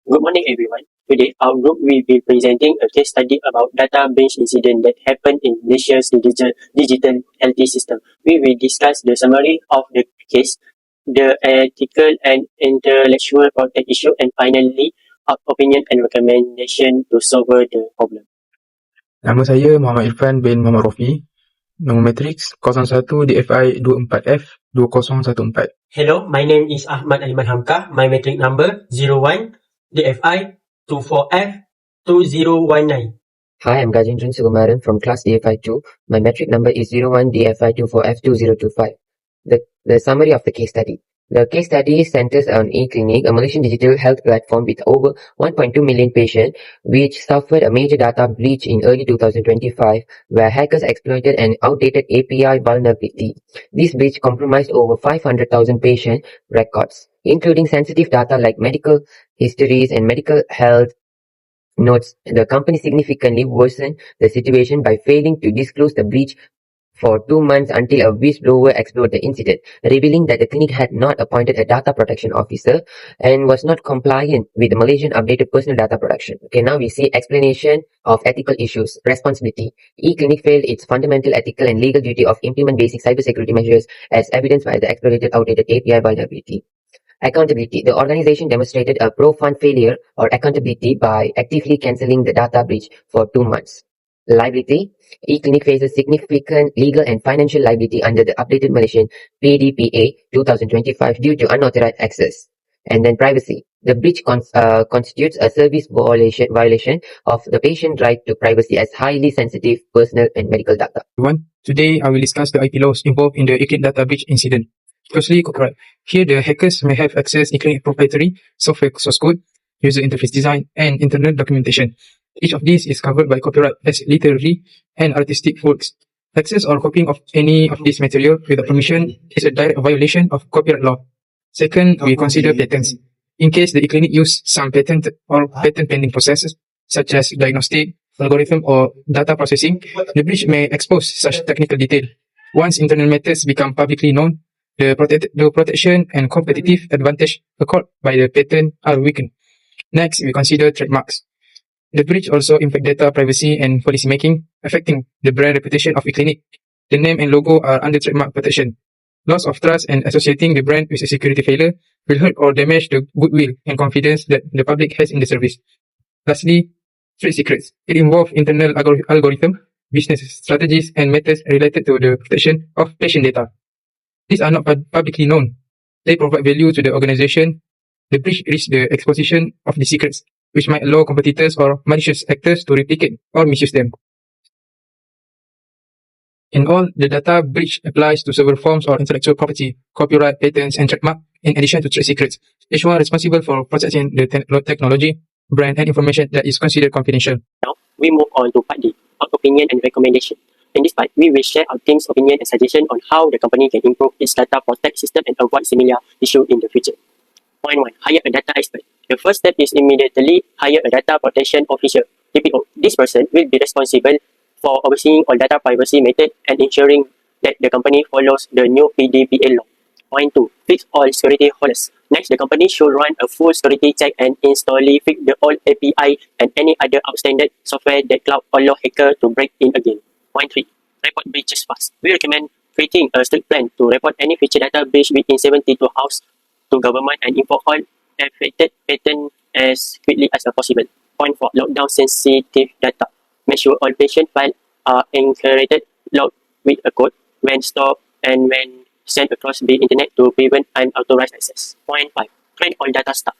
Good morning, everyone. Today, our group will be presenting a case study about data breach incident that happened in Malaysia's digital health system. We will discuss the summary of the case, the ethical and intellectual property issue, and finally, our opinion and recommendation to solve the problem. Nama saya Muhammad Irfan bin Muhammad Rofi. Nombor matriks 01 DFI 24F 2014. Hello, my name is Ahmad Aliman Hamka. My metric number 01 DFI 24F 2019. Hi, I'm Gajendran Sukumaran from class DFI2. My metric number is 01DFI24F2025. The summary of the case study. The case study centers on eClinic, a Malaysian digital health platform with over 1.2 million patients, which suffered a major data breach in early 2025, where hackers exploited an outdated API vulnerability. This breach compromised over 500,000 patient records, including sensitive data like medical histories and medical health notes. The company significantly worsened the situation by failing to disclose the breach for 2 months until a whistleblower explored the incident, revealing that the clinic had not appointed a data protection officer and was not compliant with the Malaysian updated personal data protection. Okay, now we see explanation of ethical issues. Responsibility. eClinic failed its fundamental ethical and legal duty of implement basic cybersecurity measures as evidenced by the exploited outdated API vulnerability. Accountability. The organization demonstrated a profound failure or accountability by actively cancelling the data breach for 2 months. Liability. eClinic faces significant legal and financial liability under the updated Malaysian PDPA 2025 due to unauthorized access. And then privacy. The breach constitutes a service violation of the patient right to privacy as highly sensitive personal and medical data. Today, I will discuss the IP laws involved in the eClinic data breach incident. Firstly, copyright. Here, the hackers may have accessed eClinic proprietary software source code, user interface design, and internal documentation. Each of these is covered by copyright as literary and artistic works. Access or copying of any of this material without permission is a direct violation of copyright law. Second, we consider patents. In case the eClinic use some patent or patent pending processes, such as diagnostic, algorithm, or data processing, the breach may expose such technical detail. Once internal methods become publicly known, the protection and competitive advantage accorded by the patent are weakened. Next, we consider trademarks. The breach also impacts data privacy and policy making, affecting the brand reputation of eClinic. The name and logo are under trademark protection. Loss of trust and associating the brand with a security failure will hurt or damage the goodwill and confidence that the public has in the service. Lastly, trade secrets. It involves internal algorithm, business strategies, and methods related to the protection of patient data. These are not publicly known. They provide value to the organization. The breach risks the exposition of the secrets, which might allow competitors or malicious actors to replicate or misuse them. In all, the data breach applies to several forms of intellectual property, copyright, patents, and trademark, in addition to trade secrets, each one responsible for protecting the technology, brand, and information that is considered confidential. Now, we move on to part D, our opinion and recommendation. In this part, we will share our team's opinion and suggestion on how the company can improve its data protect system and avoid similar issues in the future. Point 1. Hire a data expert. The first step is immediately hire a data protection officer, DPO. This person will be responsible for overseeing all data privacy methods and ensuring that the company follows the new PDPA law. Point 2. Fix all security holes. Next, the company should run a full security check and instantly fix the old API and any other outstanding software that cloud allow hacker to break in again. Point 3. Report breaches fast. We recommend creating a strict plan to report any future data breach within 72 hours to government and inform all affected patents as quickly as possible. Point 4. Lockdown sensitive data. Make sure all patient files are encrypted, locked with a code when stored and when sent across the internet to prevent unauthorized access. Point 5. Train all data staff.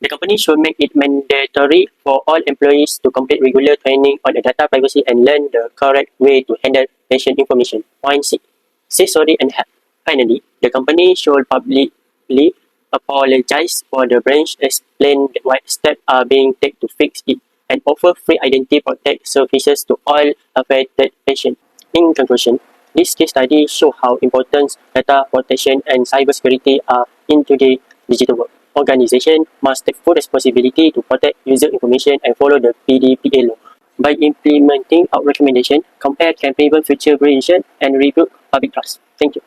The company should make it mandatory for all employees to complete regular training on the data privacy and learn the correct way to handle patient information. Point 6. Say sorry and help. Finally, the company should publicly apologize for the breach, explain what steps are being taken to fix it, and offer free identity protect services to all affected patients. In conclusion, this case study shows how important data protection and cybersecurity are in today's digital world. Organizations must take full responsibility to protect user information and follow the PDPA law. By implementing our recommendation, compare can prevent future breaches and rebuild public trust. Thank you.